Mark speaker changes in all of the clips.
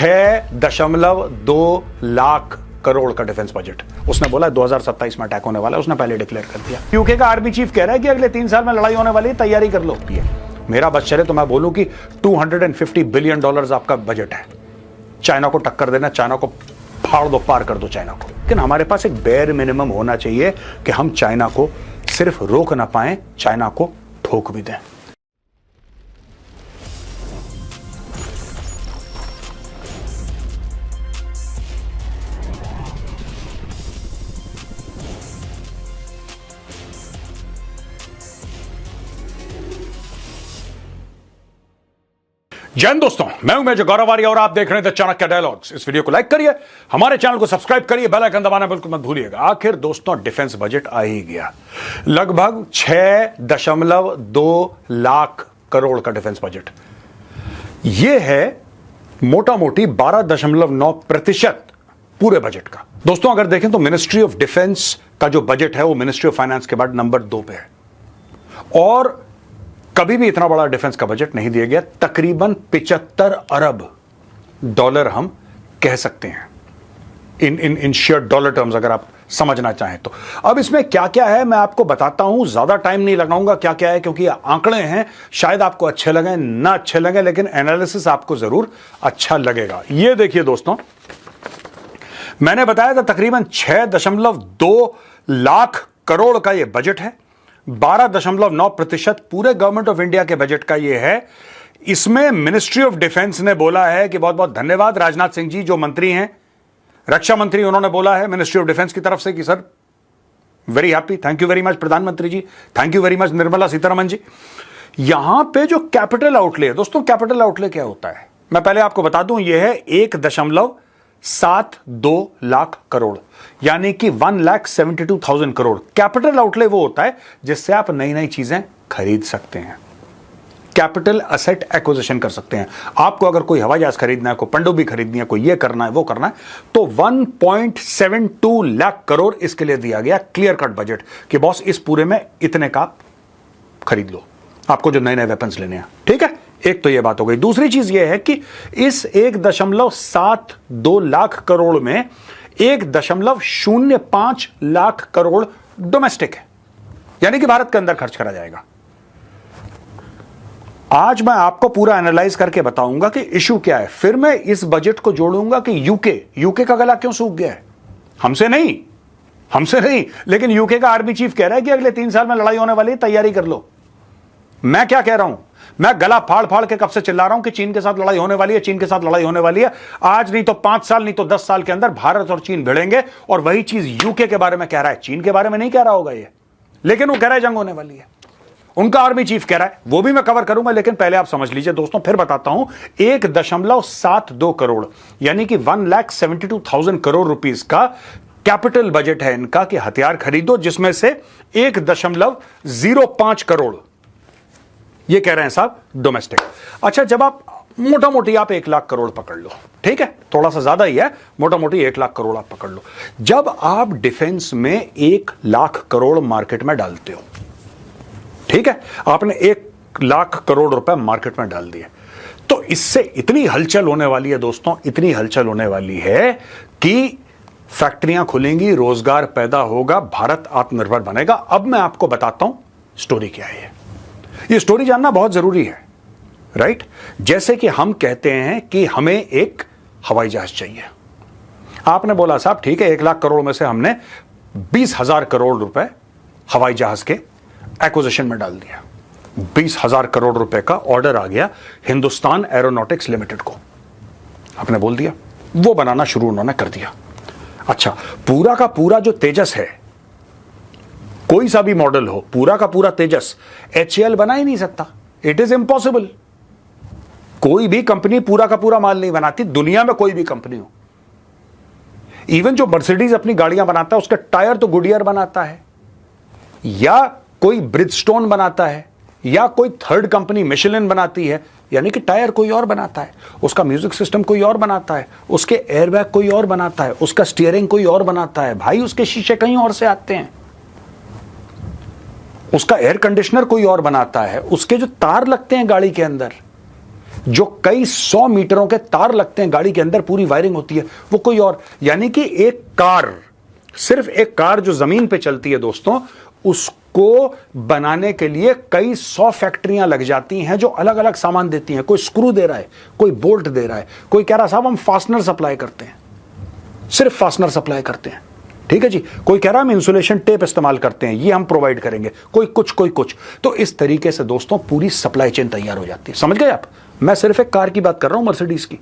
Speaker 1: 6.2 लाख करोड़ का defence budget उसने बोला 2027 में अटैक होने वाला है, उसने पहले डिक्लेयर कर दिया। यूके का आर्मी चीफ कह रहा है कि अगले 3 साल में लड़ाई होने वाली है, तैयारी कर लो। मेरा बस चले तो मैं बोलूं कि $250 बिलियन आपका बजट है। चाइना को टक्कर देना, चाइना को फाड़ दो, पार कर दो चाइना को। लेकिन हमारे पास एक बेयर मिनिमम होना चाहिए कि हम चाइना को सिर्फ रोक ना पाए, चाइना को ठोक भी दें। जय हिंद दोस्तों, मैं हूं मेजर गौरव आर्य और आप देख रहे हैं चाणक्य डायलॉग्स। इस वीडियो को लाइक करिए, हमारे चैनल को सब्सक्राइब करिए, बेल आइकन दबाना बिल्कुल मत भूलिएगा। आखिर दोस्तों डिफेंस बजट आ ही गया। लगभग 6.2 लाख करोड़ का डिफेंस बजट। यह है मोटा मोटी 12.9% पूरे बजट का। दोस्तों अगर देखें तो मिनिस्ट्री ऑफ डिफेंस का जो बजट है वो मिनिस्ट्री ऑफ फाइनेंस के बाद नंबर 2 पे है और कभी भी इतना बड़ा डिफेंस का बजट नहीं दिया गया। तकरीबन 75 अरब डॉलर हम कह सकते हैं इन शेयर डॉलर टर्म्स, अगर आप समझना चाहें तो। अब इसमें क्या क्या है मैं आपको बताता हूं, ज्यादा टाइम नहीं लगाऊंगा क्या क्या है, क्योंकि आंकड़े हैं, शायद आपको अच्छे लगे ना अच्छे लगे, लेकिन एनालिसिस आपको जरूर अच्छा लगेगा। ये देखिए दोस्तों, मैंने बताया था तकरीबन 6.2 लाख करोड़ का यह बजट है। 12.9% पूरे गवर्नमेंट ऑफ इंडिया के बजट का यह है। इसमें मिनिस्ट्री ऑफ डिफेंस ने बोला है कि बहुत बहुत धन्यवाद राजनाथ सिंह जी जो मंत्री हैं, रक्षा मंत्री, उन्होंने बोला है मिनिस्ट्री ऑफ डिफेंस की तरफ से कि sir very happy, thank you very much प्रधानमंत्री ji, thank you very much Nirmala Sitharaman ji. यहां पे जो कैपिटल आउटले है दोस्तों, कैपिटल आउटले क्या होता है मैं पहले आपको बता दूं, यह है 1.72 लाख करोड़, यानी कि 1,72,000 करोड़। कैपिटल आउटले वो होता है जिससे आप नई नई चीजें खरीद सकते हैं, कैपिटल असेट एक्विजिशन कर सकते हैं। आपको अगर कोई हवाई जहाज खरीदना है, कोई पनडुब्बी खरीदनी है, कोई ये करना है वो करना है, तो 1.72 लाख करोड़ इसके लिए दिया गया क्लियर कट बजट कि बॉस इस पूरे में इतने का खरीद लो, आपको जो नए नए वेपन्स लेने हैं। ठीक है, एक तो ये बात हो गई। दूसरी चीज ये है कि इस 1.72 लाख करोड़ में 1.05 लाख करोड़ डोमेस्टिक है, यानी कि भारत के अंदर खर्च करा जाएगा। आज मैं आपको पूरा एनालाइज करके बताऊंगा कि इशू क्या है, फिर मैं इस बजट को जोड़ूंगा कि यूके का गला क्यों सूख गया है। हमसे नहीं, लेकिन यूके का आर्मी चीफ कह रहा है कि अगले 3 साल में लड़ाई होने वाली है, तैयारी कर लो। मैं क्या कह रहा हूं, मैं गला फाड़ फाड़ के कब से चिल्ला रहा हूं कि चीन के साथ लड़ाई होने वाली है, चीन के साथ लड़ाई होने वाली है। आज नहीं तो 5 साल, नहीं तो 10 साल के अंदर भारत और चीन भिड़ेंगे, और वही चीज यूके के बारे में कह रहा है, चीन के बारे में नहीं कह रहा होगा ये, लेकिन वो कह रहा है जंग होने वाली है। उनका आर्मी चीफ कह रहा है, वो भी मैं कवर करूंगा, लेकिन पहले आप समझ लीजिए दोस्तों, फिर बताता हूं। 1.72 करोड़ यानी कि 1,72,000 करोड़ रुपीस का कैपिटल बजट है इनका कि हथियार खरीदो, जिसमें से 1.05 करोड़ ये कह रहे हैं साहब डोमेस्टिक। अच्छा, जब आप मोटा मोटी आप 1 लाख करोड़ पकड़ लो, ठीक है, थोड़ा सा ज्यादा ही है, मोटा मोटी 1 लाख करोड़ आप पकड़ लो। जब आप डिफेंस में 1 लाख करोड़ मार्केट में डालते हो, ठीक है, आपने 1 लाख करोड़ रुपए मार्केट में डाल दिए, तो इससे इतनी हलचल होने वाली है दोस्तों, इतनी हलचल होने वाली है कि फैक्ट्रियां खुलेंगी, रोजगार पैदा होगा, भारत आत्मनिर्भर बनेगा। अब मैं आपको बताता हूं स्टोरी क्या है। ये स्टोरी जानना बहुत जरूरी है, राइट। जैसे कि हम कहते हैं कि हमें एक हवाई जहाज चाहिए, आपने बोला साहब ठीक है, 1 लाख करोड़ में से हमने 20,000 करोड़ रुपए हवाई जहाज के एक्विजिशन में डाल दिया। 20,000 करोड़ रुपए का ऑर्डर आ गया हिंदुस्तान एरोनॉटिक्स लिमिटेड को, आपने बोल दिया, वो बनाना शुरू उन्होंने कर दिया। अच्छा, पूरा का पूरा जो तेजस है, कोई सा भी मॉडल हो, पूरा का पूरा तेजस HAL बना ही नहीं सकता, इट इज इंपॉसिबल। कोई भी कंपनी पूरा का पूरा माल नहीं बनाती, दुनिया में कोई भी कंपनी हो। इवन जो मर्सिडीज अपनी गाड़ियां बनाता है, उसका टायर तो गुडियर बनाता है, या कोई ब्रिजस्टोन बनाता है, या कोई थर्ड कंपनी मिशेलिन बनाती है, यानी कि टायर कोई और बनाता है, उसका म्यूजिक सिस्टम कोई और बनाता है, उसके एयरबैग कोई और बनाता है, उसका स्टीयरिंग कोई और बनाता है, भाई उसके शीशे कहीं और से आते हैं, उसका एयर कंडीशनर कोई और बनाता है, उसके जो तार लगते हैं गाड़ी के अंदर, जो कई 100 मीटरों के तार लगते हैं गाड़ी के अंदर, पूरी वायरिंग होती है, वो कोई और, यानी कि एक कार, सिर्फ एक कार जो जमीन पे चलती है दोस्तों, उसको बनाने के लिए कई 100 फैक्ट्रियां लग जाती हैं जो अलग अलग सामान देती हैं। कोई स्क्रू दे रहा है, कोई बोल्ट दे रहा है, कोई कह रहा साहब हम फास्टनर सप्लाई करते हैं, सिर्फ फास्टनर सप्लाई करते हैं, ठीक है जी। कोई कह रहा है हम इंसुलेशन टेप इस्तेमाल करते हैं, ये हम प्रोवाइड करेंगे, कोई कुछ। तो इस तरीके से दोस्तों पूरी सप्लाई चेन तैयार हो जाती है। समझ गए आप? मैं सिर्फ एक कार की बात कर रहा हूं, मर्सिडीज की।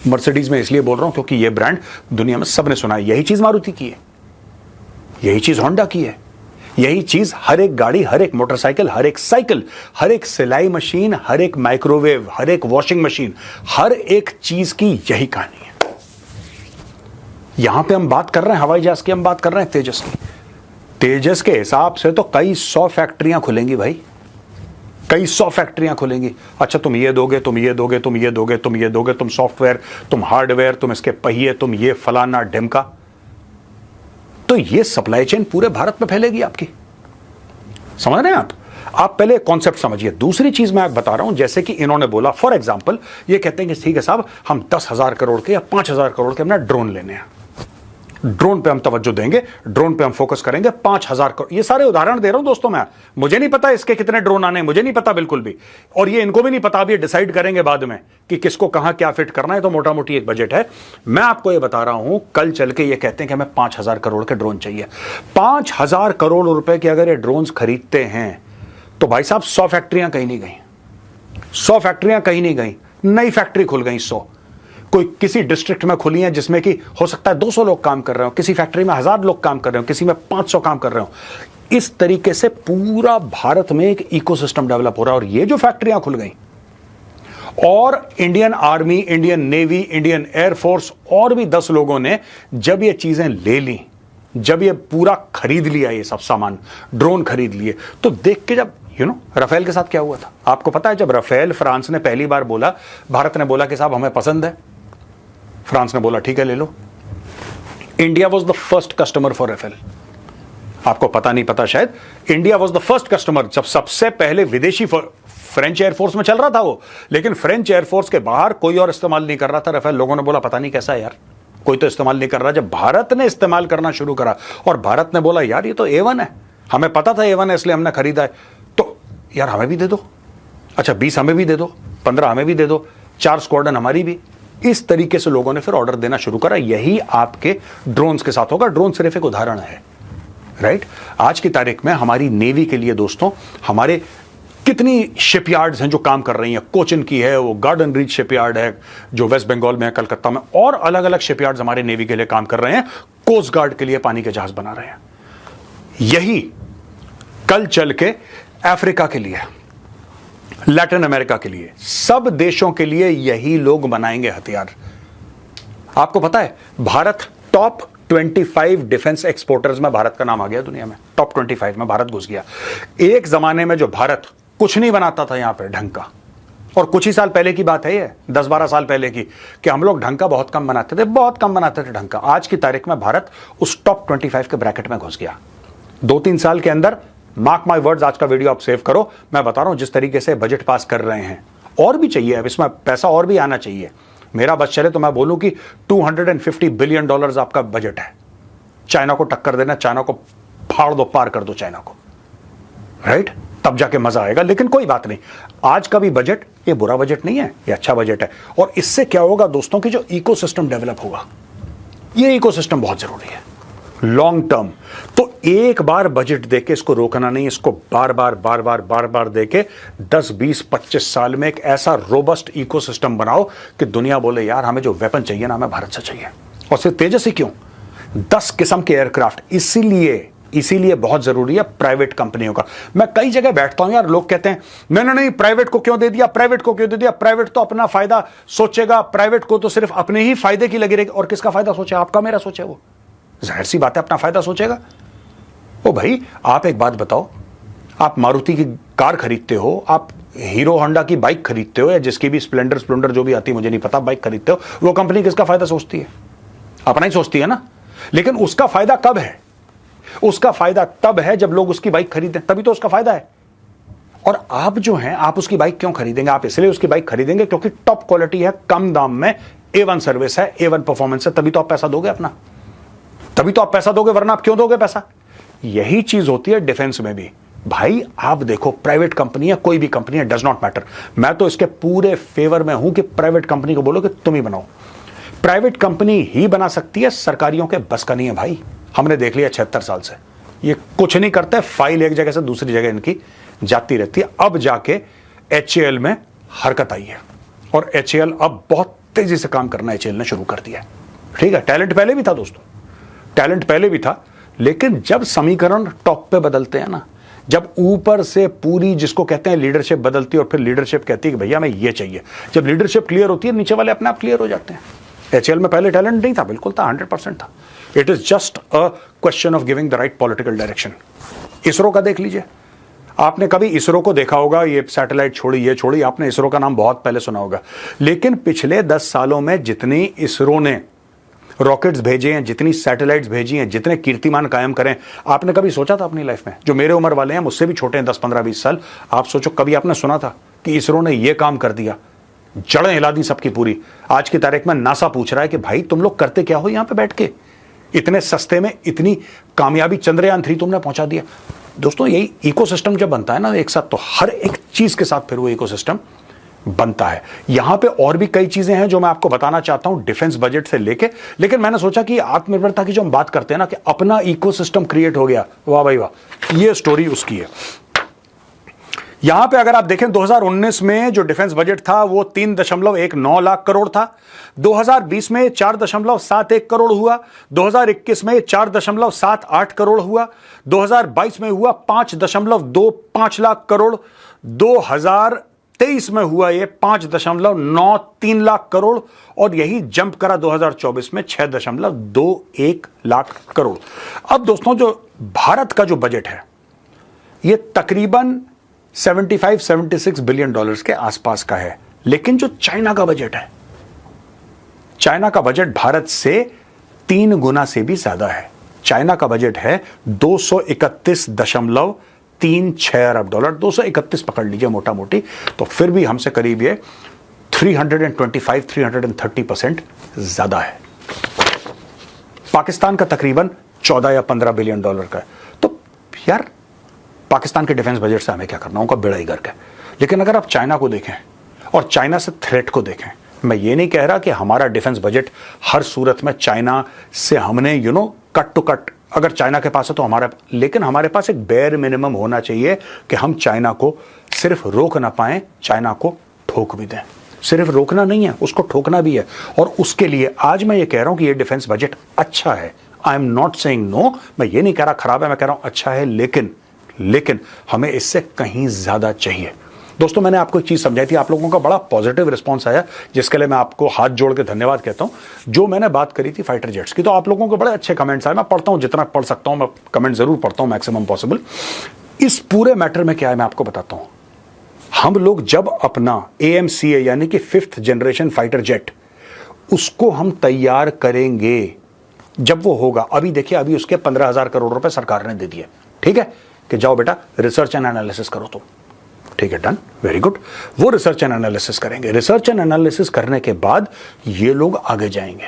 Speaker 1: मर्सिडीज में इसलिए बोल रहा हूं क्योंकि ये ब्रांड दुनिया में सबने सुना है। यही चीज मारुति की है, यही चीज होंडा की है, यही चीज हर एक गाड़ी, हर एक मोटरसाइकिल, हर एक साइकिल, हर एक सिलाई मशीन, हर एक माइक्रोवेव, हर एक वॉशिंग मशीन, हर एक चीज की यही कहानी है। यहां पे हम बात कर रहे हैं हवाई जहाज की, हम बात कर रहे हैं तेजस की। तेजस के हिसाब से तो कई 100 फैक्ट्रियां खुलेंगी भाई, कई 100 फैक्ट्रियां खुलेंगी। अच्छा तुम ये दोगे, तुम ये दोगे, तुम ये दोगे, तुम ये दोगे, तुम सॉफ्टवेयर, तुम हार्डवेयर, तुम इसके पहिए, तुम ये फलाना ढिमका, तो ये सप्लाई चेन पूरे भारत में फैलेगी आपकी। समझ रहे हैं आप पहले कॉन्सेप्ट समझिए। दूसरी चीज मैं बता रहा हूं, जैसे कि इन्होंने बोला, फॉर एग्जांपल ये कहते हैं कि ठीक है साहब हम 10,000 करोड़ के या 5,000 करोड़ के अपना ड्रोन लेने हैं, ड्रोन पे हम तवज्जो देंगे, ड्रोन पे हम फोकस करेंगे, 5,000 करोड़। ये सारे उदाहरण दे रहा हूं दोस्तों मैं, मुझे नहीं पता इसके कितने ड्रोन आने, मुझे नहीं पता बिल्कुल भी, और ये इनको भी नहीं पता। अब ये डिसाइड करेंगे बाद में कि किसको कहां क्या फिट करना है, तो मोटा मोटी एक बजट है। मैं आपको ये बता रहा हूं, कल चल के ये कहते हैं कि हमें 5,000 करोड़ के ड्रोन चाहिए। 5,000 करोड़ रुपए के अगर ये ड्रोन खरीदते हैं तो भाई साहब 100 फैक्ट्रियां कहीं नहीं गई, 100 फैक्ट्रियां कहीं नहीं गई, नई फैक्ट्री खुल गई 100। कोई किसी डिस्ट्रिक्ट में खुली है जिसमें कि हो सकता है 200 लोग काम कर रहे हो, किसी फैक्ट्री में 1,000 लोग काम कर रहे हो, किसी में 500 काम कर रहे हो। इस तरीके से पूरा भारत में एक इकोसिस्टम डेवलप हो रहा है। और ये जो फैक्ट्रियां खुल गई, और Indian army, Indian navy, Indian air force और भी 10 लोगों ने जब ये चीजें ले ली, जब ये पूरा खरीद लिया, ये सब सामान, ड्रोन खरीद लिए, तो देख के जब राफेल के साथ क्या हुआ था आपको पता है? जब राफेल फ्रांस ने पहली बार बोला, भारत ने बोला कि साहब हमें पसंद है, फ्रांस ने बोला ठीक है ले लो। India was the first customer for Rafale. आपको पता नहीं पता शायद, India was the first customer. जब सबसे पहले विदेशी फ्रेंच एयरफोर्स में चल रहा था वो, लेकिन फ्रेंच एयरफोर्स के बाहर कोई और इस्तेमाल नहीं कर रहा था राफेल। लोगों ने बोला पता नहीं कैसा है यार, कोई तो इस्तेमाल नहीं कर रहा। जब भारत ने इस्तेमाल करना शुरू करा और भारत ने बोला यार ये तो A1 है, हमें पता था A1 है इसलिए हमने खरीदा है, तो यार हमें भी दे दो। अच्छा 20 हमें भी दे दो, 15 हमें भी दे दो, 4 स्क्वाड्रन हमारी भी। इस तरीके से लोगों ने फिर ऑर्डर देना शुरू करा। यही आपके ड्रोन्स के साथ होगा। ड्रोन सिर्फ एक उदाहरण है, राइट? आज की तारीख में हमारी नेवी के लिए दोस्तों, हमारे कितनी शिपयार्ड्स हैं जो काम कर रही हैं। कोचिन की है, वो गार्डन रीच शिपयार्ड है जो वेस्ट बंगाल में है, कलकत्ता में, और अलग अलग शिपयार्ड्स हमारे नेवी के लिए काम कर रहे हैं। कोस्ट गार्ड के लिए पानी के जहाज बना रहे हैं। यही कल चल के अफ्रीका के लिए, लैटिन अमेरिका के लिए, सब देशों के लिए यही लोग बनाएंगे हथियार। आपको पता है भारत टॉप 25 डिफेंस एक्सपोर्टर्स में भारत का नाम आ गया दुनिया में। टॉप 25 में भारत घुस गया। एक जमाने में जो भारत कुछ नहीं बनाता था यहां पे ढंग का, और कुछ ही साल पहले की बात है ये, 10-12 साल पहले की, कि हम लोग ढंग का बहुत कम बनाते थे, बहुत कम बनाते थे ढंग का। आज की तारीख में भारत उस टॉप 25 के ब्रैकेट में घुस गया। 2-3 साल के अंदर, मार्क माय वर्ड्स, आज का वीडियो आप सेव करो, मैं बता रहा हूं जिस तरीके से बजट पास कर रहे हैं, और भी चाहिए, अब इसमें पैसा और भी आना चाहिए। मेरा बस चले तो मैं बोलूं कि $250 बिलियन आपका बजट है। चाइना को टक्कर देना, चाइना को फाड़ दो, पार कर दो चाइना को, राइट? तब जाके मजा आएगा। लेकिन कोई बात नहीं, आज का भी बजट ये बुरा बजट नहीं है, ये अच्छा बजट है। और इससे क्या होगा दोस्तों कि जो इकोसिस्टम डेवलप होगा, ये इकोसिस्टम बहुत जरूरी है लॉन्ग टर्म। तो एक बार बजट देके इसको रोकना नहीं, इसको बार बार देके 10, 20, 25 साल में एक ऐसा रोबस्ट इकोसिस्टम बनाओ कि दुनिया बोले यार हमें जो वेपन चाहिए ना, हमें भारत से चाहिए। और सिर्फ तेजस ही क्यों, 10 किस्म के एयरक्राफ्ट। इसीलिए बहुत जरूरी है प्राइवेट कंपनियों का। मैं कई जगह बैठता हूं यार, लोग कहते हैं नहीं प्राइवेट को क्यों दे दिया, प्राइवेट को क्यों दे दिया, प्राइवेट तो अपना फायदा सोचेगा, प्राइवेट को तो सिर्फ अपने ही फायदे की लगी रहेगी। और किसका फायदा सोचे? आपका मेरा सोचे? वो जाहिर सी बात है अपना फायदा सोचेगा। ओ भाई आप एक बात बताओ, आप मारुति की कार खरीदते हो, आप हीरो होंडा की बाइक खरीदते हो, या जिसकी भी स्प्लेंडर जो भी आती है मुझे नहीं पता, बाइक खरीदते हो, वो कंपनी किसका फायदा सोचती है? अपना ही सोचती है ना। लेकिन उसका फायदा कब है? उसका फायदा तब है जब लोग उसकी बाइक खरीदें, तभी तो उसका फायदा है। और आप जो हैं, आप उसकी बाइक क्यों खरीदेंगे? आप इसलिए उसकी बाइक खरीदेंगे क्योंकि टॉप क्वालिटी है, कम दाम में, A1 सर्विस है, A1 परफॉर्मेंस है, तभी तो आप पैसा दोगे अपना, तभी तो आप पैसा दोगे, वरना आप क्यों दोगे पैसा? यही चीज होती है डिफेंस में भी। भाई आप देखो, प्राइवेट कंपनी है, कोई भी कंपनी है, डज नॉट मैटर, मैं तो इसके पूरे फेवर में हूं कि प्राइवेट कंपनी को बोलो कि तुम ही बनाओ। प्राइवेट कंपनी ही बना सकती है, सरकारियों के बस का नहीं है भाई। हमने देख लिया 76 साल से ये कुछ नहीं करते, फाइल एक जगह से दूसरी जगह इनकी जाती रहती है। अब जाके HAL में हरकत आई है और HAL अब बहुत तेजी से काम करना HAL ने शुरू कर दिया। ठीक है, टैलेंट पहले भी था दोस्तों, टैलेंट पहले भी था, लेकिन जब समीकरण टॉप पे बदलते हैं ना, जब ऊपर से पूरी जिसको कहते हैं लीडरशिप बदलती है और फिर लीडरशिप कहती है कि भैया मैं ये चाहिए, जब लीडरशिप क्लियर होती है नीचे वाले अपने आप क्लियर हो जाते हैं। HAL में पहले टैलेंट नहीं था, बिल्कुल था, 100% था। It is just a question of giving the right political direction. ISRO का देख लीजिए, आपने कभी इसरो को देखा होगा, ये सैटेलाइट छोड़ी ये छोड़ी, आपने इसरो का नाम बहुत पहले सुना होगा, लेकिन पिछले 10 सालों में जितनी इसरो ने रॉकेट्स भेजे हैं, जितनी सैटेलाइट्स भेजी हैं, जितने कीर्तिमान कायम करें, आपने कभी सोचा था अपनी लाइफ में? जो मेरे उम्र वाले हैं, मुझसे भी छोटे हैं 10, 15, 20 साल, आप सोचो कभी आपने सुना था कि इसरो ने यह काम कर दिया, जड़ें हिला दी सबकी पूरी। आज की तारीख में नासा पूछ रहा है कि भाई तुम लोग करते क्या हो यहां पे बैठ के, इतने सस्ते में इतनी कामयाबी चंद्रयान 3 तुमने पहुंचा दिया। दोस्तों यही इकोसिस्टम जब बनता है ना एक साथ, तो हर एक चीज के साथ फिर वो इकोसिस्टम बनता है। यहां पे और भी कई चीजें हैं जो मैं आपको बताना चाहता हूं डिफेंस बजट से लेके, लेकिन मैंने सोचा कि आत्मनिर्भरता की जो हम बात करते हैं ना, कि अपना इकोसिस्टम क्रिएट हो गया, वाह भाई वाह, ये स्टोरी उसकी है। यहां पे अगर आप देखें 2019 में जो डिफेंस बजट था वो 3.19 लाख करोड़ था, 2020 में 4.71 करोड़ हुआ, 2021 में 4.78 करोड़ हुआ, 2022 में हुआ 5.25 लाख करोड़, 2023 में हुआ ये 5.93 लाख करोड़, और यही जंप करा 2024 में 6.21 लाख करोड़। अब दोस्तों जो भारत का जो बजट है ये तकरीबन 76 बिलियन डॉलर्स के आसपास का है, लेकिन जो चाइना का बजट है, चाइना का बजट भारत से 3 गुना से भी ज्यादा है। चाइना का बजट है 231.36 अरब डॉलर, 231 पकड़ लीजिए मोटा मोटी, तो फिर भी हमसे करीब ये 325-330% ज्यादा है। पाकिस्तान का तकरीबन 14 या 15 बिलियन डॉलर का है। तो यार पाकिस्तान के डिफेंस बजट से हमें क्या करना, उनका बेड़ा ही गर्क है। लेकिन अगर आप चाइना को देखें और चाइना से थ्रेट को देखें, मैं ये नहीं कह रहा कि हमारा डिफेंस बजट हर सूरत में चाइना से हमने कट टू कट, अगर चाइना के पास है तो हमारे, लेकिन हमारे पास एक बेयर मिनिमम होना चाहिए कि हम चाइना को सिर्फ रोक ना पाए, चाइना को ठोक भी दें। सिर्फ रोकना नहीं है, उसको ठोकना भी है। और उसके लिए आज मैं ये कह रहा हूं कि ये डिफेंस बजट अच्छा है। I am not saying no, मैं ये नहीं कह रहा खराब है, मैं कह रहा हूं अच्छा है, लेकिन हमें इससे कहीं ज्यादा चाहिए। दोस्तों मैंने आपको एक चीज समझाई थी, आप लोगों का बड़ा पॉजिटिव रिस्पांस आया, जिसके लिए मैं आपको हाथ जोड़ के धन्यवाद कहता हूं। जो मैंने बात करी थी फाइटर जेट्स की, तो आप लोगों को बड़े अच्छे कमेंट्स आए। मैं पढ़ता हूं, जितना पढ़ सकता हूं मैं कमेंट जरूर पढ़ता हूं, मैक्सिमम पॉसिबल। इस पूरे मैटर में क्या है मैं आपको बताता हूं। हम लोग जब अपना AMCA यानी कि 5th जनरेशन फाइटर जेट, उसको हम तैयार करेंगे, जब वो होगा, अभी देखिए अभी उसके 15,000 करोड़ रुपए सरकार ने दे दिए, ठीक है, कि जाओ बेटा रिसर्च एंड एनालिसिस करो तुम, ठीक है, डन, वेरी गुड। वो रिसर्च एंड एनालिसिस करेंगे, रिसर्च एंड एनालिसिस करने के बाद ये लोग आगे जाएंगे।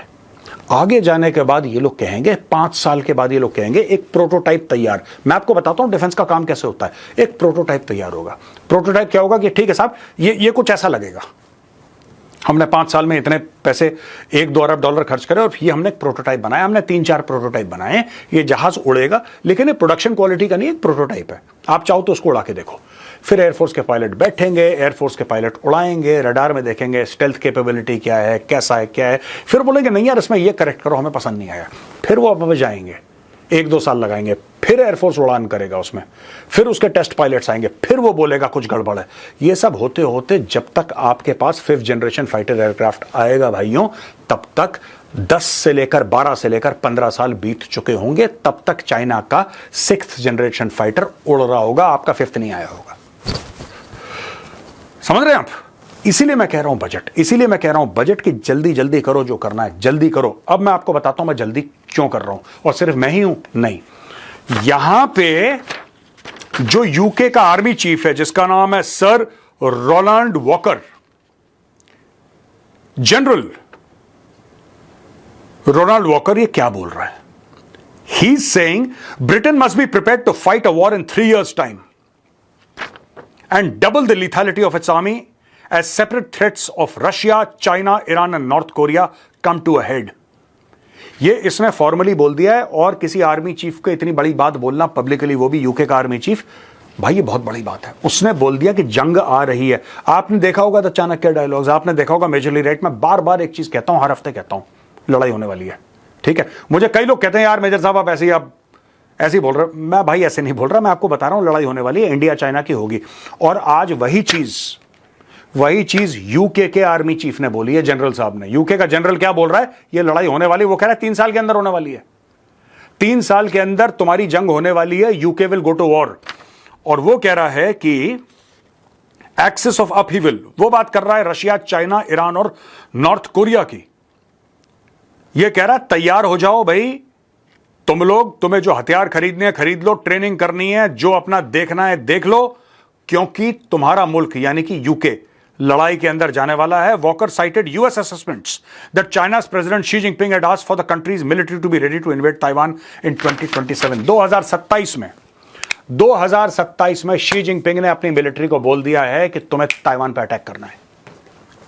Speaker 1: आगे जाने के बाद ये लोग कहेंगे, 5 साल के बाद ये लोग कहेंगे एक प्रोटोटाइप तैयार। मैं आपको बताता हूं डिफेंस का काम कैसे होता है। एक प्रोटोटाइप तैयार होगा। प्रोटोटाइप क्या होगा कि ठीक है साहब, ये कुछ ऐसा लगेगा, हमने 5 साल में इतने पैसे 1-2 अरब डॉलर खर्च करे और ये हमने एक प्रोटोटाइप बनाया, हमने 3-4 प्रोटोटाइप बनाए, ये जहाज उड़ेगा, लेकिन ये प्रोडक्शन क्वालिटी का नहीं, एक प्रोटोटाइप है। आप चाहो तो उसको उड़ा के देखो। फिर एयरफोर्स के पायलट बैठेंगे, एयरफोर्स के पायलट उड़ाएंगे, रडार में देखेंगे स्टेल्थ कैपेबिलिटी क्या है, कैसा है, क्या है, फिर बोलेंगे नहीं यार इसमें ये करेक्ट करो, हमें पसंद नहीं आया। फिर वो अब जाएंगे, 1-2 साल लगाएंगे, फिर एयरफोर्स उड़ान करेगा उसमें, फिर उसके टेस्ट पायलट्स आएंगे, फिर वो बोलेगा कुछ गड़बड़ है। ये सब होते होते जब तक आपके पास 5th जनरेशन फाइटर एयरक्राफ्ट आएगा भाइयों, तब तक 10 से लेकर 12 से लेकर 15 साल बीत चुके होंगे। तब तक चाइना का 6th जनरेशन फाइटर उड़ रहा होगा, आपका 5th नहीं आया होगा। समझ रहे हैं आप? इसीलिए मैं कह रहा हूं बजट, इसीलिए मैं कह रहा हूं बजट की जल्दी करो, जो करना है जल्दी करो। अब मैं आपको बताता हूं मैं जल्दी क्यों कर रहा हूं, और सिर्फ मैं ही हूं नहीं, यहां पे जो यूके का आर्मी चीफ है जिसका नाम है sir Ronald Walker, general Ronald Walker, ये क्या बोल रहा है? He is saying Britain must be prepared to fight a war in 3 years time and double the lethality of its army as separate threats of Russia, China, Iran and North Korea come to a head. ये इसने formally बोल दिया है। और किसी army chief को इतनी बड़ी बात बोलना पब्लिकली, वो भी यूके का आर्मी चीफ, भाई ये बहुत बड़ी बात है। उसने बोल दिया कि जंग आ रही है। आपने देखा होगा द चाणक्य डायलॉग्स, आपने देखा होगा मेजरली राइट। मैं बार बार एक चीज कहता हूं, हर हफ्ते कहता हूं, लड़ाई होने वाली है। ठीक है, मुझे कई लोग कहते हैं यार मेजर साहब आप ऐसे ही बोल रहे हो। मैं भाई ऐसे नहीं बोल रहा, मैं आपको बता रहा हूं लड़ाई होने वाली है, इंडिया चाइना की होगी। और आज वही चीज यूके के आर्मी चीफ ने बोली है, जनरल साहब ने। यूके का जनरल क्या बोल रहा है? ये लड़ाई होने वाली, वो कह रहा है 3 साल के अंदर होने वाली है। 3 साल के अंदर तुम्हारी जंग होने वाली है, UK will go to war. और वो कह रहा है कि एक्सिस ऑफ अपहीवल, वो बात कर रहा है रशिया, चाइना, ईरान और नॉर्थ कोरिया की। ये कह रहा है तैयार हो जाओ भाई, तुम लोग, तुम्हें जो हथियार खरीदने हैं खरीद लो, ट्रेनिंग करनी है, जो अपना देखना है देख लो, क्योंकि तुम्हारा मुल्क यानी कि यूके लड़ाई के अंदर जाने वाला है। Walker cited US assessments that China's President Xi Jinping had asked for the country's military to be ready to invade Taiwan in 2027। 2027 में शी जिनपिंग ने अपनी मिलिट्री को बोल दिया है कि तुम्हें ताइवान पर अटैक करना है।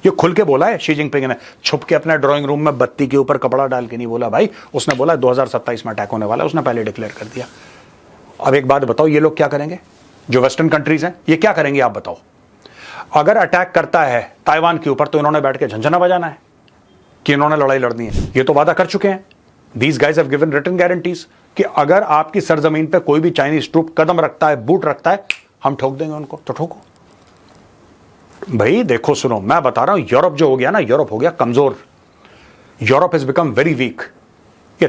Speaker 1: ये खुल के बोला है शी जिनपिंग ने, छुप के अपने ड्राइंग रूम में बत्ती के ऊपर कपड़ा डाल के नहीं बोला भाई। उसने बोला 2027 में अटैक होने वाला है, उसने पहले डिक्लेयर कर दिया। अब एक बात बताओ, ये लोग क्या करेंगे? जो वेस्टर्न कंट्रीज हैं ये क्या करेंगे आप बताओ? अगर अटैक करता है ताइवान के ऊपर तो इन्होंने बैठ के झंझना बजाना है कि इन्होंने लड़ाई लड़नी है। ये तो वादा कर चुके हैं। These guys have given written guarantees कि अगर आपकी सरजमीन पे कोई भी चाइनीज ट्रूप कदम रखता है, बूट रखता है, हम ठोक देंगे उनको। तो ठोको भाई। देखो सुनो, मैं बता रहा हूं, यूरोप जो हो गया ना, यूरोप हो गया कमजोर। Europe has become very weak. ये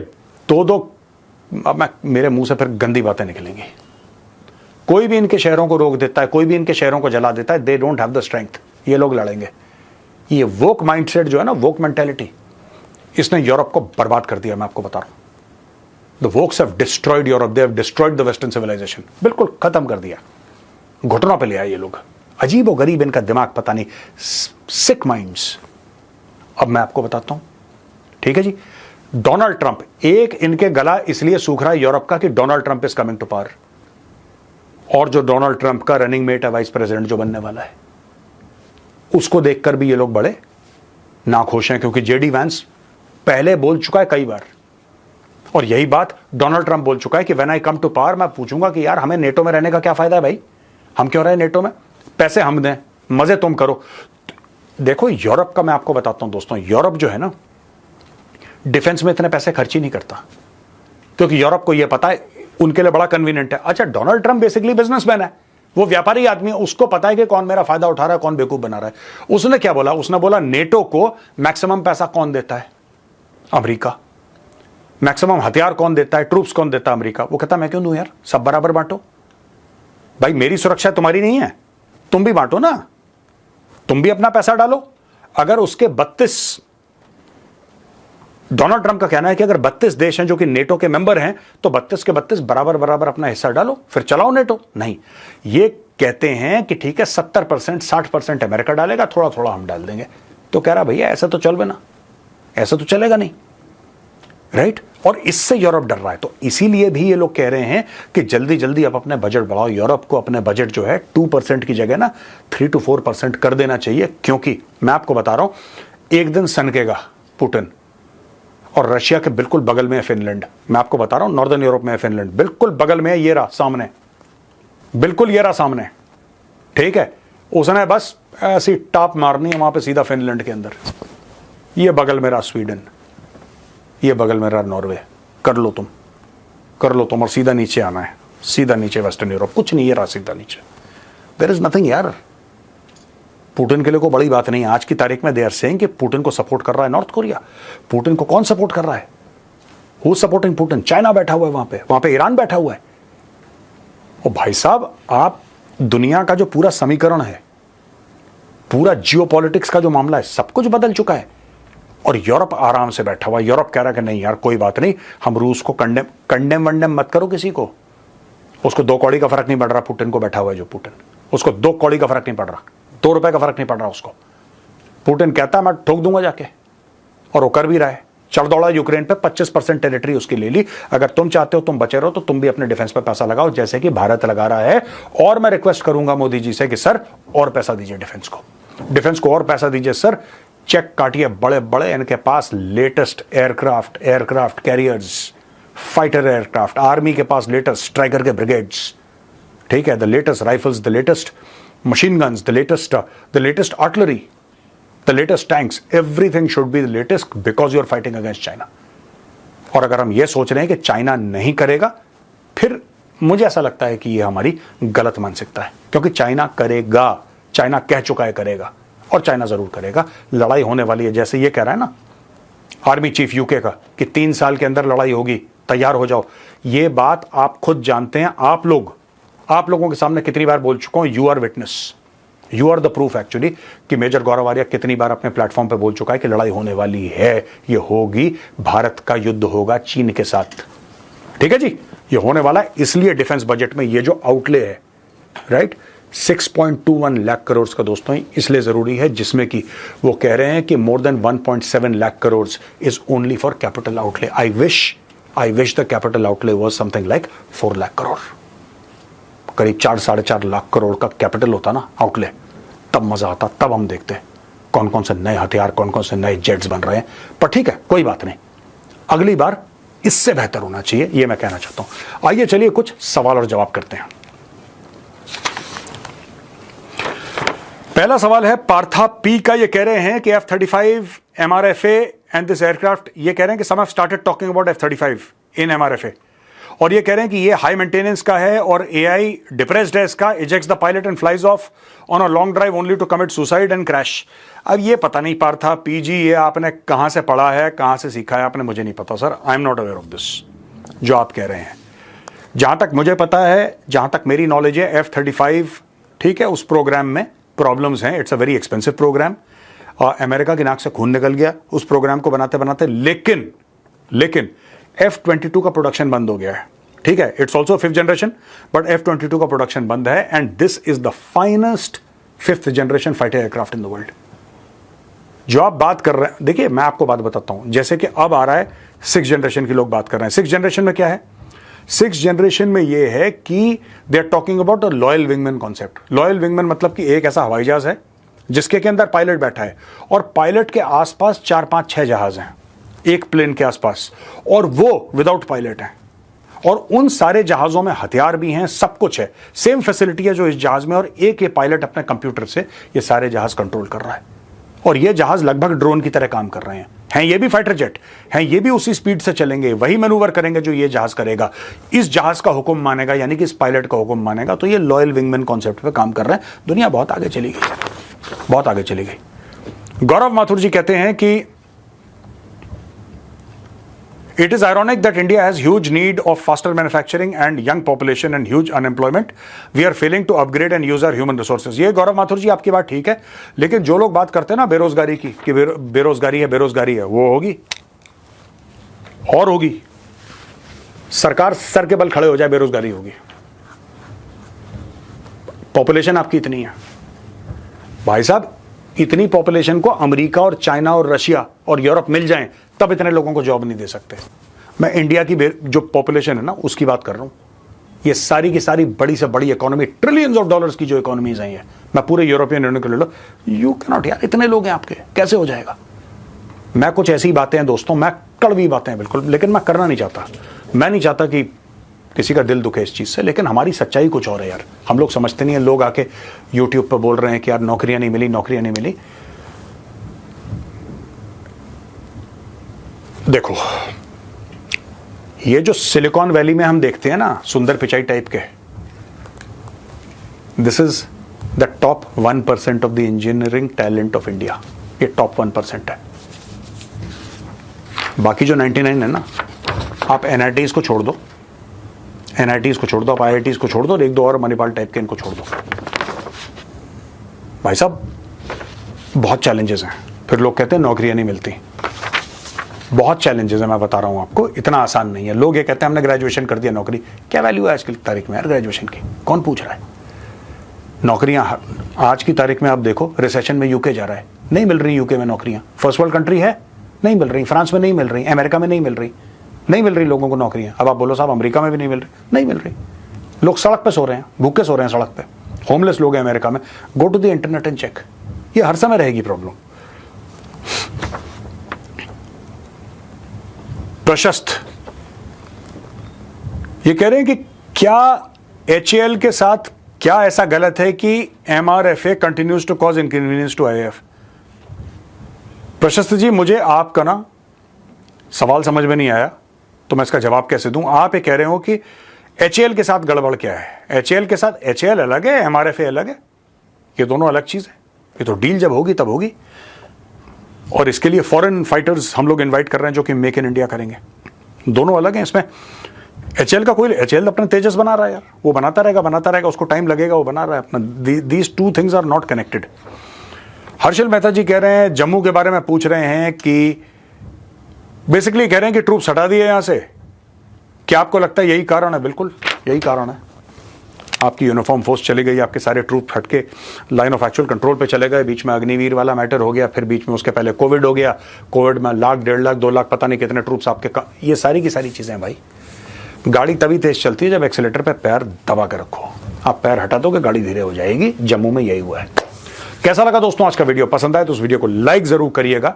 Speaker 1: अब मेरे मुंह से फिर गंदी बातें निकलेंगी। कोई भी इनके शहरों को रोक देता है, कोई भी इनके शहरों को जला देता है, they don't have the strength. ये लोग लड़ेंगे। ये वोक माइंडसेट जो है ना, वोक मेंटेलिटी, इसने यूरोप को बर्बाद कर दिया। मैं आपको बता रहा हूं, the wokes have destroyed Europe, they have destroyed the western civilisation. बिल्कुल खत्म कर दिया, घुटनों पे ले आए ये लोग। अजीब और गरीब इनका दिमाग, पता नहीं, सिक माइंड्स। अब मैं आपको बताता हूं, ठीक है जी। डोनाल्ड ट्रंप, एक इनके गला इसलिए सूख रहा है यूरोप का कि Donald Trump is coming to power. और जो डोनाल्ड ट्रंप का रनिंग मेट है, वाइस प्रेसिडेंट जो बनने वाला है, उसको देखकर भी ये लोग बड़े नाखुश हैं, क्योंकि जेडी वैंस पहले बोल चुका है कई बार, और यही बात डोनाल्ड ट्रंप बोल चुका है कि when I come to power मैं पूछूंगा कि यार हमें नेटो में रहने का क्या फायदा है भाई? हम क्यों रहे नेटो में? पैसे हम दें, मजे तुम करो। देखो यूरोप का मैं आपको बताता हूं दोस्तों, यूरोप जो है ना, डिफेंस में इतने पैसे खर्च ही नहीं करता, क्योंकि यूरोप को यह पता है उनके लिए बड़ा कन्वीनियंट है। अच्छा, डोनाल्ड ट्रंप बेसिकली बिजनेसमैन है, वो व्यापारी आदमी है, उसको पता है कि कौन मेरा फायदा उठा रहा है, कौन बेवकूफ बना रहा है। उसने क्या बोला? उसने बोला नेटो को मैक्सिमम पैसा कौन देता है? अमेरिका। मैक्सिमम हथियार कौन देता है, ट्रूप्स कौन देता है? अमेरिका। वो कहता मैं क्यों दूं यार, सब बराबर बांटो। भाई मेरी सुरक्षा तुम्हारी नहीं है, तुम भी बांटो ना, तुम भी अपना पैसा डालो। अगर उसके 32, डोनाल्ड ट्रंप का कहना है कि अगर 32 देश हैं जो कि नेटो के मेंबर हैं, तो 32 के 32 बराबर बराबर अपना हिस्सा डालो, फिर चलाओ नेटो। नहीं, ये कहते हैं कि ठीक है 70%, 60% अमेरिका डालेगा, थोड़ा थोड़ा हम डाल देंगे। तो कह रहा भैया ऐसा तो चल बना, ऐसा तो चलेगा नहीं, राइट? और इससे यूरोप डर रहा है। तो इसीलिए भी ये लोग कह रहे हैं कि जल्दी जल्दी आप अपने बजट बढ़ाओ। यूरोप को अपने बजट जो है 2% की जगह ना 3 to 4% कर देना चाहिए, क्योंकि मैं आपको बता रहा हूं एक दिन सनकेगा पुतिन। और रशिया के बिल्कुल बगल में है फिनलैंड, मैं आपको बता रहा हूं, नॉर्दर्न यूरोप में है फिनलैंड, बिल्कुल बगल में है, ये रहा सामने, बिल्कुल ये रहा सामने, ठीक है? उसने बस ऐसी टाप मारनी है वहां पे सीधा फिनलैंड के अंदर। ये बगल में रहा स्वीडन, ये बगल में रहा नॉर्वे। कर लो तुम और सीधा नीचे आना है, सीधा नीचे वेस्टर्न यूरोप, कुछ नहीं, ये रहा सीधा नीचे। देयर इज नथिंग यार। पुतिन के लिए कोई बड़ी बात नहीं है। आज की तारीख में दे आर सेइंग कि पुतिन को सपोर्ट कर रहा है नॉर्थ कोरिया। पुतिन को कौन सपोर्ट कर रहा है? Who supporting Putin? चाइना बैठा हुआ है वहां पे ईरान बैठा हुआ है। और भाई साहब, आप दुनिया का जो पूरा समीकरण है, पूरा जियोपॉलिटिक्स का जो मामला है, सब कुछ बदल चुका है। और यूरोप आराम से बैठा हुआ। यूरोप कह रहा है कि नहीं यार कोई बात नहीं, हम रूस को कंडेम वंडेम मत करो किसी को, उसको 2 कौड़ी का फर्क नहीं पड़ रहा, पुतिन को बैठा हुआ है जो पुतिन, उसको 2 कौड़ी का फर्क नहीं पड़ रहा, 2 रुपए का फर्क नहीं पड़ रहा उसको। पुतिन कहता है मैं ठोक दूंगा जाके, और वो कर भी रहा है। चढ़ दौड़ा यूक्रेन पे, 25% टेरिटरी उसकी ले ली। अगर तुम चाहते हो तुम बचे रहो तो तुम भी अपने डिफेंस पे पैसा लगाओ जैसे कि भारत लगा रहा है। और मैं रिक्वेस्ट करूंगा मोदी जी से कि सर और पैसा दीजिए डिफेंस को, डिफेंस को और पैसा दीजिए सर। चेक काटिए, बड़े बड़े इनके पास latest aircraft carriers, fighter aircraft, army के पास लेटेस्ट स्ट्राइकर के ब्रिगेड्स, ठीक है, the latest rifles, the latest machine guns, the latest artillery, the latest tanks, everything should be the latest because you are fighting against China। और अगर हम ये सोच रहे हैं कि चाइना नहीं करेगा, फिर मुझे ऐसा लगता है कि ये हमारी गलत मानसिकता है, क्योंकि चाइना करेगा, चाइना कह चुका है करेगा, और चाइना जरूर करेगा। लड़ाई होने वाली है, जैसे ये कह रहा है ना आर्मी चीफ यूके का कि 3 साल के अंदर लड़ाई होगी, तैयार हो जाओ। ये बात आप खुद जानते हैं, आप लोगों के सामने कितनी बार बोल चुका हूं, you are witness, you are the proof actually, कि मेजर गौरव आर्या कितनी बार अपने प्लेटफॉर्म पे बोल चुका है कि लड़ाई होने वाली है, ये होगी, भारत का युद्ध होगा चीन के साथ। ठीक है जी, ये होने वाला है। इसलिए डिफेंस बजट में ये जो आउटले है, राइट, 6.21 लाख करोड़ का दोस्तों, इसलिए जरूरी है, जिसमें कि वो कह रहे हैं कि more than 1.7 lakh crore is only for capital outlay. I wish the capital outlay was something like 4 lakh crore, करीब 4-4.5 लाख करोड़ का कैपिटल होता ना आउटले, तब मजा आता, तब हम देखते कौन कौन से नए हथियार, कौन कौन से नए जेट्स बन रहे हैं। पर ठीक है, कोई बात नहीं, अगली बार इससे बेहतर होना चाहिए, ये मैं कहना चाहता हूं। आइए चलिए कुछ सवाल और जवाब करते हैं। पहला सवाल है पार्था पी का, ये कह रहे हैं कि F-35 MRFA and this aircraft, ये कह रहे हैं कि some have started talking about F-35 in MRFA, और ये कह रहे हैं कि ये हाई मेंटेनेंस का है और AI डिप्रेस्ड है इसका, ejects the pilot and flies off on a long drive only to commit suicide and crash. अब ये पता नहीं पार्था पीजी, ये आपने कहां से पढ़ा है, कहां से सीखा है आपने, मुझे नहीं पता sir, I am not aware of this जो आप कह रहे हैं। जहां तक मुझे पता है, जहां तक मेरी नॉलेज है, F-35, ठीक है, उस प्रोग्राम में प्रॉब्लम्स हैं, it's a very expensive programme, और अमेरिका की नाक से खून निकल गया उस प्रोग्राम को बनाते बनाते, लेकिन F-22 का प्रोडक्शन बंद हो गया है, ठीक है, it's also 5th generation, but F-22 का प्रोडक्शन बंद है, and this is the finest 5th generation fighter aircraft in the world. जो आप बात कर रहे हैं, देखिए मैं आपको बात बताता हूं, जैसे कि अब आ रहा है 6th जनरेशन की लोग बात कर रहे हैं। 6th जनरेशन में क्या है, 6th जनरेशन में ये है कि they are talking about a loyal wingman concept. Loyal wingman मतलब कि एक ऐसा हवाई जहाज है जिसके के अंदर पायलट बैठा है, और पायलट के आसपास 4-5-6 जहाज हैं एक प्लेन के आसपास, और वो विदाउट पायलट है, और उन सारे जहाजों में हथियार भी हैं, सब कुछ है, सेम फैसिलिटी है जो इस जहाज में, और एक ये पायलट अपने कंप्यूटर से ये सारे जहाज कंट्रोल कर रहा है, और ये जहाज लगभग ड्रोन की तरह काम कर रहे हैं ये भी फाइटर जेट हैं, ये भी उसी स्पीड से चलेंगे, वही मैनूवर करेंगे जो ये जहाज करेगा, इस जहाज का हुक्म मानेगा, यानी कि इस पायलट का हुक्म मानेगा। तो ये लॉयल विंगमैन कॉन्सेप्ट पे काम कर रहे हैं। दुनिया बहुत आगे चली गई, बहुत आगे चली गई। गौरव माथुर जी कहते हैं कि it is ironic that India has huge need of faster manufacturing and young population and huge unemployment. We are failing to upgrade and use our human resources. ये गौरव माथुर जी आपकी बात ठीक है, लेकिन जो लोग बात करते हैं ना बेरोजगारी की, कि बेरोजगारी है, वो होगी और होगी, सरकार सर के बल खड़े हो जाए, बेरोजगारी होगी। पॉपुलेशन आपकी इतनी है भाई साहब, इतनी पॉपुलेशन को अमेरिका और चाइना और रशिया और यूरोप मिल जाएं तब इतने लोगों को जॉब नहीं दे सकते। मैं इंडिया की जो पॉपुलेशन है ना उसकी बात कर रहा हूं। ये सारी की सारी बड़ी से बड़ी इकोनॉमी, ट्रिलियंस ऑफ डॉलर्स की जो इकोनॉमीज आई है, मैं पूरे यूरोपियन यूनियन को ले लो, यू कैन नॉट, यार इतने लोग हैं आपके, कैसे हो जाएगा। मैं कुछ ऐसी बातें हैं दोस्तों, मैं कड़वी बातें हैं बिल्कुल, लेकिन मैं करना नहीं चाहता। मैं नहीं चाहता कि किसी का दिल दुखे इस चीज से, लेकिन हमारी सच्चाई कुछ और है यार, हम लोग समझते नहीं है। लोग आके यूट्यूब पर बोल रहे हैं कि यार नौकरियां नहीं मिली, नौकरियां नहीं मिली। देखो ये जो सिलिकॉन वैली में हम देखते हैं ना सुंदर पिचाई टाइप के, this is the top 1% of the engineering talent of India. ये टॉप 1% है। बाकी जो 99 है ना, आप NITs को छोड़ दो, NITs को छोड़ दो, आप IITs को छोड़ दो, और एक दो और मणिपाल टाइप के इनको छोड़ दो। भाई साहब बहुत चैलेंजेस हैं। फिर लोग कहते हैं नौकरियां नहीं मिलती। बहुत चैलेंजेस है, मैं बता रहा हूं आपको, इतना आसान नहीं है। लोग ये कहते हैं हमने ग्रेजुएशन कर दिया, नौकरी, क्या वैल्यू है आज की तारीख में यार ग्रेजुएशन की, कौन पूछ रहा है। नौकरियां आज की तारीख में आप देखो, रिसेशन में यूके जा रहा है, नहीं मिल रही यूके में नौकरियां, फर्स्ट वर्ल्ड कंट्री है, नहीं मिल रही, फ्रांस में नहीं मिल रही, अमेरिका में नहीं मिल रही, नहीं मिल रही लोगों को नौकरियां। अब आप बोलो साहब अमेरिका में भी नहीं मिल रही, नहीं मिल रही, लोग सड़क पे सो रहे हैं, भूखे सो रहे हैं सड़क पे, होमलेस लोग हैं अमेरिका में। Go to the internet and check, ये हर समय रहेगी प्रॉब्लम। प्रशस्त ये कह रहे हैं कि क्या HAL के साथ क्या ऐसा गलत है कि MRFA continues to cause inconvenience to IAF। Prashast जी, मुझे आपका ना सवाल समझ में नहीं आया, तो मैं इसका जवाब कैसे दूं। आप ये कह रहे हो कि HAL के साथ गड़बड़ क्या है। HAL के साथ HAL अलग है, MRFA अलग है, ये दोनों अलग चीज है। ये तो डील जब होगी तब होगी, और इसके लिए फॉरेन फाइटर्स हम लोग इनवाइट कर रहे हैं जो कि मेक इन इंडिया करेंगे। दोनों अलग हैं। इसमें HAL का कोई, HAL अपना तेजस बना रहा है यार, वो बनाता रहेगा, उसको टाइम लगेगा, वो बना रहा है अपना। These two things are not connected. Harshal Mehta ji कह रहे हैं, जम्मू के बारे में पूछ रहे हैं कि बेसिकली कह रहे हैं कि ट्रूप्स हटा दिए यहां से, क्या आपको लगता है यही कारण है। बिल्कुल यही कारण है। आपकी यूनिफॉर्म फोर्स चली गई, आपके सारे ट्रूप हटके लाइन ऑफ एक्चुअल कंट्रोल पे चले गए, बीच में अग्निवीर वाला मैटर हो गया, फिर बीच में उसके पहले कोविड हो गया, कोविड में 1,00,000, 1,50,000, 2,00,000 पता नहीं कितने ट्रूप्स आपके ये सारी की सारी चीजें हैं भाई। गाड़ी तभी तेज चलती है जब एक्सीलेटर पे पैर दबा के रखो, आप पैर हटा दोगे गाड़ी धीरे हो जाएगी। जम्मू में यही हुआ है। कैसा लगा दोस्तों आज का वीडियो? पसंद आए तो उस वीडियो को लाइक जरूर करिएगा।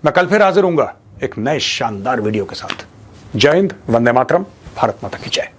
Speaker 1: मैं कल फिर हाजिर हूंगा एक नए शानदार वीडियो के साथ। जय हिंद, वंदे मातरम, भारत माता की जय।